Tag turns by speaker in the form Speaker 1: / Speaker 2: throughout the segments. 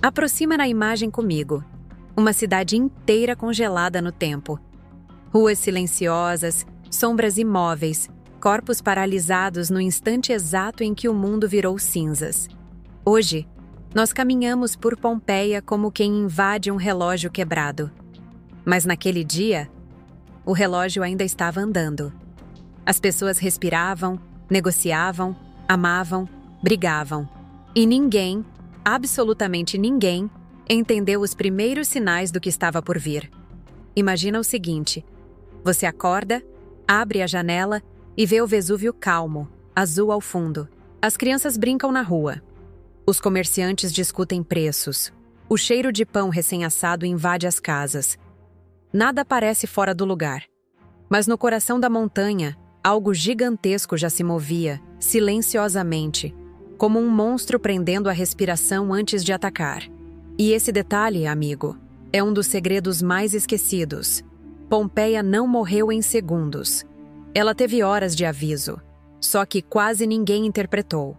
Speaker 1: Aproxima na imagem comigo. Uma cidade inteira congelada no tempo. Ruas silenciosas, sombras imóveis, corpos paralisados no instante exato em que o mundo virou cinzas. Hoje, nós caminhamos por Pompeia como quem invade um relógio quebrado. Mas naquele dia, o relógio ainda estava andando. As pessoas respiravam, negociavam, amavam, brigavam. E ninguém, absolutamente ninguém, entendeu os primeiros sinais do que estava por vir. Imagina o seguinte: você acorda, abre a janela e vê o Vesúvio calmo, azul ao fundo. As crianças brincam na rua. Os comerciantes discutem preços. O cheiro de pão recém-assado invade as casas. Nada parece fora do lugar. Mas no coração da montanha, algo gigantesco já se movia, silenciosamente, como um monstro prendendo a respiração antes de atacar. E esse detalhe, amigo, é um dos segredos mais esquecidos. Pompeia não morreu em segundos. Ela teve horas de aviso, só que quase ninguém interpretou.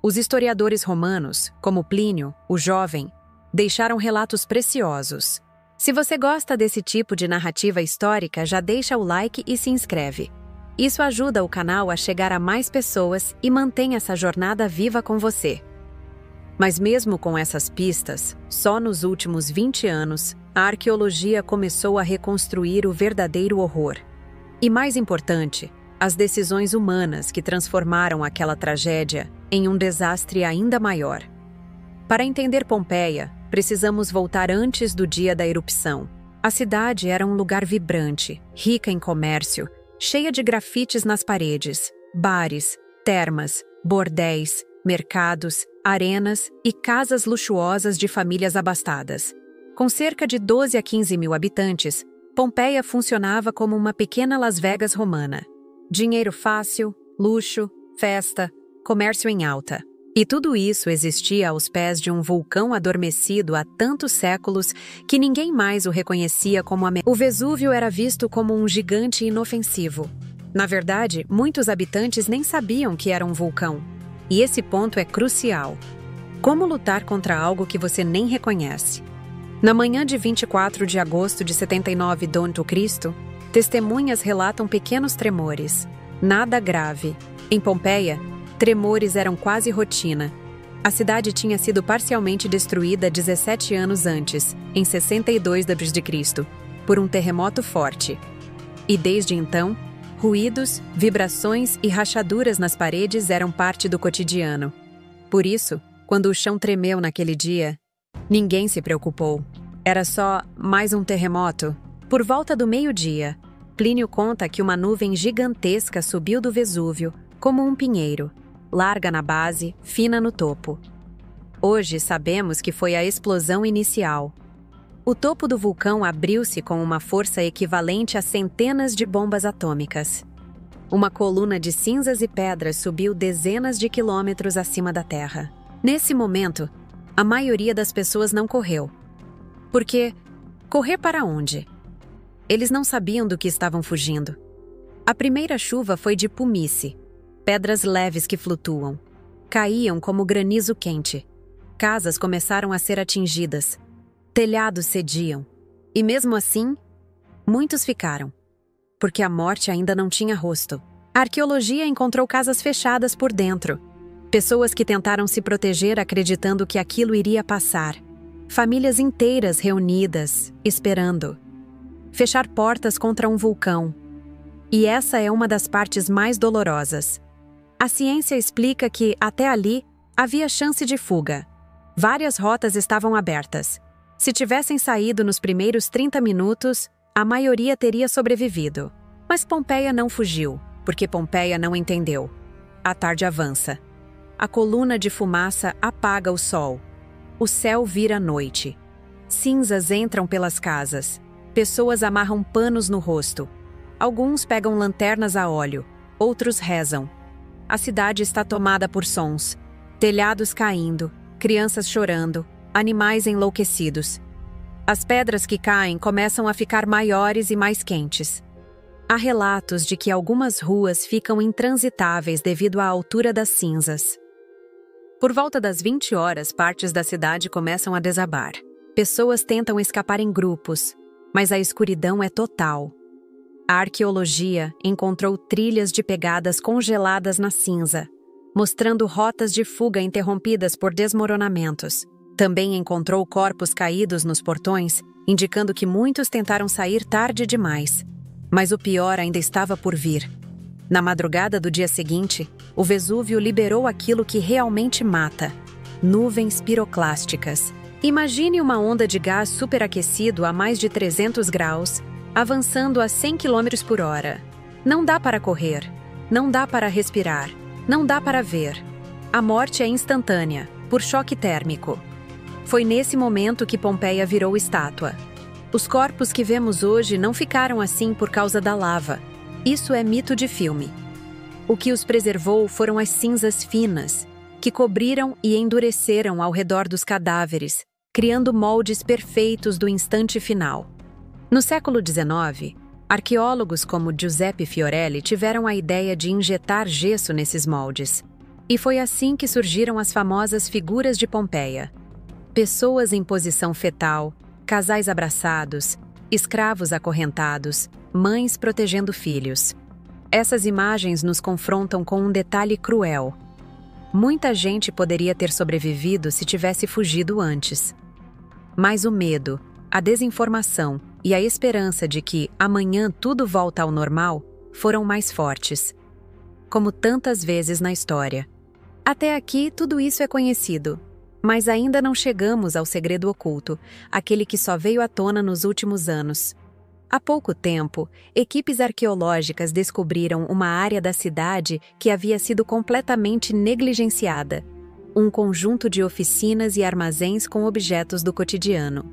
Speaker 1: Os historiadores romanos, como Plínio, o Jovem, deixaram relatos preciosos. Se você gosta desse tipo de narrativa histórica, já deixa o like e se inscreve. Isso ajuda o canal a chegar a mais pessoas e mantém essa jornada viva com você. Mas mesmo com essas pistas, só nos últimos 20 anos, a arqueologia começou a reconstruir o verdadeiro horror. E mais importante, as decisões humanas que transformaram aquela tragédia em um desastre ainda maior. Para entender Pompeia, precisamos voltar antes do dia da erupção. A cidade era um lugar vibrante, rica em comércio, cheia de grafites nas paredes, bares, termas, bordéis, mercados, arenas e casas luxuosas de famílias abastadas. Com cerca de 12 a 15 mil habitantes, Pompeia funcionava como uma pequena Las Vegas romana. Dinheiro fácil, luxo, festa, comércio em alta. E tudo isso existia aos pés de um vulcão adormecido há tantos séculos que ninguém mais o reconhecia como O Vesúvio era visto como um gigante inofensivo. Na verdade, muitos habitantes nem sabiam que era um vulcão. E esse ponto é crucial. Como lutar contra algo que você nem reconhece? Na manhã de 24 de agosto de 79 d.C., testemunhas relatam pequenos tremores. Nada grave. Em Pompeia, tremores eram quase rotina. A cidade tinha sido parcialmente destruída 17 anos antes, em 62 d.C., por um terremoto forte. E desde então, ruídos, vibrações e rachaduras nas paredes eram parte do cotidiano. Por isso, quando o chão tremeu naquele dia, ninguém se preocupou. Era só mais um terremoto. Por volta do meio-dia, Plínio conta que uma nuvem gigantesca subiu do Vesúvio, como um pinheiro, larga na base, fina no topo. Hoje sabemos que foi a explosão inicial. O topo do vulcão abriu-se com uma força equivalente a centenas de bombas atômicas. Uma coluna de cinzas e pedras subiu dezenas de quilômetros acima da Terra. Nesse momento, a maioria das pessoas não correu. Porque correr para onde? Eles não sabiam do que estavam fugindo. A primeira chuva foi de pumice, pedras leves que flutuam. Caíam como granizo quente. Casas começaram a ser atingidas. Telhados cediam. E mesmo assim, muitos ficaram. Porque a morte ainda não tinha rosto. A arqueologia encontrou casas fechadas por dentro. Pessoas que tentaram se proteger acreditando que aquilo iria passar. Famílias inteiras reunidas, esperando. Fechar portas contra um vulcão. E essa é uma das partes mais dolorosas. A ciência explica que, até ali, havia chance de fuga. Várias rotas estavam abertas. Se tivessem saído nos primeiros 30 minutos, a maioria teria sobrevivido. Mas Pompeia não fugiu, porque Pompeia não entendeu. A tarde avança. A coluna de fumaça apaga o sol. O céu vira noite. Cinzas entram pelas casas. Pessoas amarram panos no rosto. Alguns pegam lanternas a óleo, outros rezam. A cidade está tomada por sons. Telhados caindo, crianças chorando, animais enlouquecidos. As pedras que caem começam a ficar maiores e mais quentes. Há relatos de que algumas ruas ficam intransitáveis devido à altura das cinzas. Por volta das 20 horas, partes da cidade começam a desabar. Pessoas tentam escapar em grupos, mas a escuridão é total. A arqueologia encontrou trilhas de pegadas congeladas na cinza, mostrando rotas de fuga interrompidas por desmoronamentos. Também encontrou corpos caídos nos portões, indicando que muitos tentaram sair tarde demais. Mas o pior ainda estava por vir. Na madrugada do dia seguinte, o Vesúvio liberou aquilo que realmente mata: nuvens piroclásticas. Imagine uma onda de gás superaquecido a mais de 300 graus, avançando a 100 km por hora. Não dá para correr, não dá para respirar, não dá para ver. A morte é instantânea, por choque térmico. Foi nesse momento que Pompeia virou estátua. Os corpos que vemos hoje não ficaram assim por causa da lava. Isso é mito de filme. O que os preservou foram as cinzas finas, que cobriram e endureceram ao redor dos cadáveres, criando moldes perfeitos do instante final. No século XIX, arqueólogos como Giuseppe Fiorelli tiveram a ideia de injetar gesso nesses moldes. E foi assim que surgiram as famosas figuras de Pompeia. Pessoas em posição fetal, casais abraçados, escravos acorrentados, mães protegendo filhos. Essas imagens nos confrontam com um detalhe cruel. Muita gente poderia ter sobrevivido se tivesse fugido antes. Mas o medo, a desinformação e a esperança de que amanhã tudo volta ao normal foram mais fortes. Como tantas vezes na história. Até aqui, tudo isso é conhecido. Mas ainda não chegamos ao segredo oculto, aquele que só veio à tona nos últimos anos. Há pouco tempo, equipes arqueológicas descobriram uma área da cidade que havia sido completamente negligenciada. Um conjunto de oficinas e armazéns com objetos do cotidiano.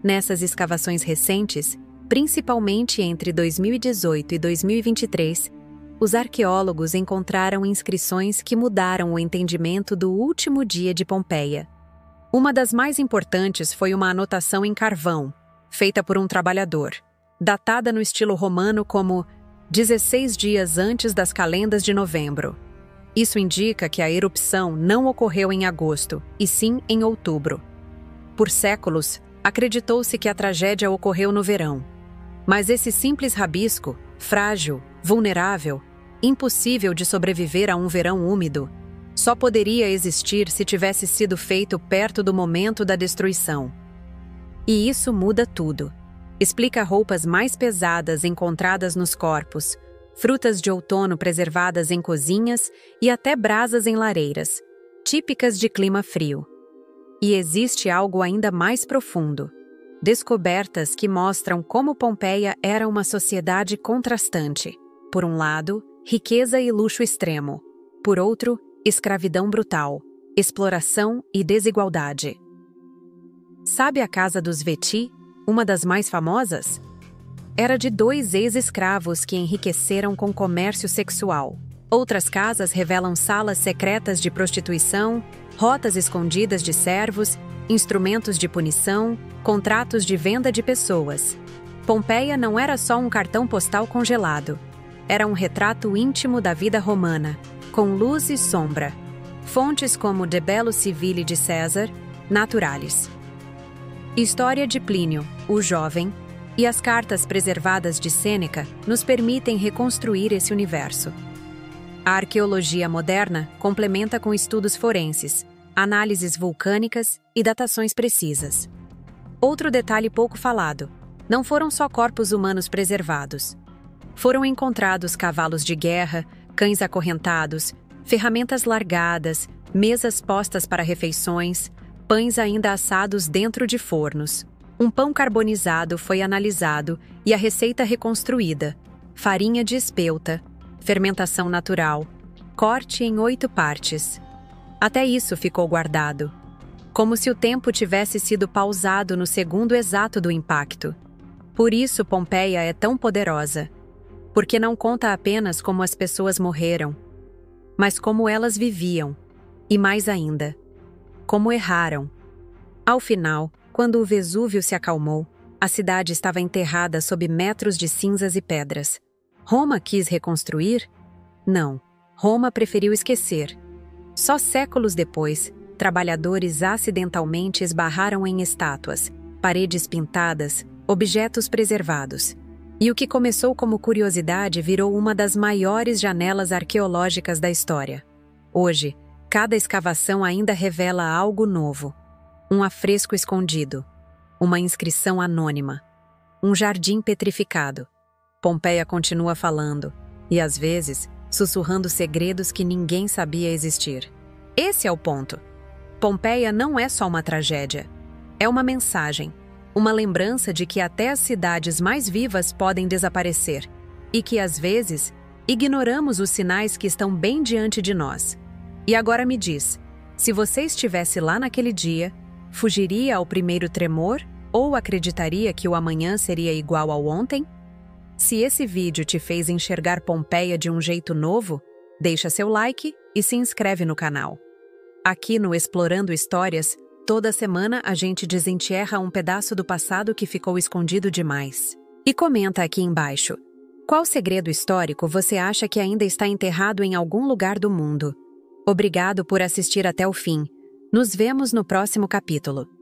Speaker 1: Nessas escavações recentes, principalmente entre 2018 e 2023, os arqueólogos encontraram inscrições que mudaram o entendimento do último dia de Pompeia. Uma das mais importantes foi uma anotação em carvão, feita por um trabalhador, datada no estilo romano como 16 dias antes das calendas de novembro. Isso indica que a erupção não ocorreu em agosto, e sim em outubro. Por séculos, acreditou-se que a tragédia ocorreu no verão. Mas esse simples rabisco, frágil, vulnerável, impossível de sobreviver a um verão úmido, só poderia existir se tivesse sido feito perto do momento da destruição. E isso muda tudo. Explica roupas mais pesadas encontradas nos corpos, frutas de outono preservadas em cozinhas e até brasas em lareiras, típicas de clima frio. E existe algo ainda mais profundo. Descobertas que mostram como Pompeia era uma sociedade contrastante. Por um lado, riqueza e luxo extremo. Por outro, escravidão brutal, exploração e desigualdade. Sabe a Casa dos Veti, uma das mais famosas? Era de 2 ex-escravos que enriqueceram com comércio sexual. Outras casas revelam salas secretas de prostituição, rotas escondidas de servos, instrumentos de punição, contratos de venda de pessoas. Pompeia não era só um cartão postal congelado. Era um retrato íntimo da vida romana, com luz e sombra. Fontes como De Bello Civile de César, Naturalis. História de Plínio, o Jovem, e as cartas preservadas de Sêneca nos permitem reconstruir esse universo. A arqueologia moderna complementa com estudos forenses, análises vulcânicas e datações precisas. Outro detalhe pouco falado: não foram só corpos humanos preservados. Foram encontrados cavalos de guerra, cães acorrentados, ferramentas largadas, mesas postas para refeições, pães ainda assados dentro de fornos. Um pão carbonizado foi analisado e a receita reconstruída. Farinha de espelta, fermentação natural, corte em 8 partes. Até isso ficou guardado, como se o tempo tivesse sido pausado no segundo exato do impacto. Por isso Pompeia é tão poderosa, porque não conta apenas como as pessoas morreram, mas como elas viviam, e mais ainda, como erraram. Ao final, quando o Vesúvio se acalmou, a cidade estava enterrada sob metros de cinzas e pedras. Roma quis reconstruir? Não. Roma preferiu esquecer. Só séculos depois, trabalhadores acidentalmente esbarraram em estátuas, paredes pintadas, objetos preservados. E o que começou como curiosidade virou uma das maiores janelas arqueológicas da história. Hoje, cada escavação ainda revela algo novo. Um afresco escondido, uma inscrição anônima, um jardim petrificado. Pompeia continua falando, e às vezes, sussurrando segredos que ninguém sabia existir. Esse é o ponto. Pompeia não é só uma tragédia. É uma mensagem, uma lembrança de que até as cidades mais vivas podem desaparecer e que, às vezes, ignoramos os sinais que estão bem diante de nós. E agora me diz, se você estivesse lá naquele dia, fugiria ao primeiro tremor ou acreditaria que o amanhã seria igual ao ontem? Se esse vídeo te fez enxergar Pompeia de um jeito novo, deixa seu like e se inscreve no canal. Aqui no Explorando Histórias, toda semana a gente desenterra um pedaço do passado que ficou escondido demais. E comenta aqui embaixo, qual segredo histórico você acha que ainda está enterrado em algum lugar do mundo? Obrigado por assistir até o fim. Nos vemos no próximo capítulo.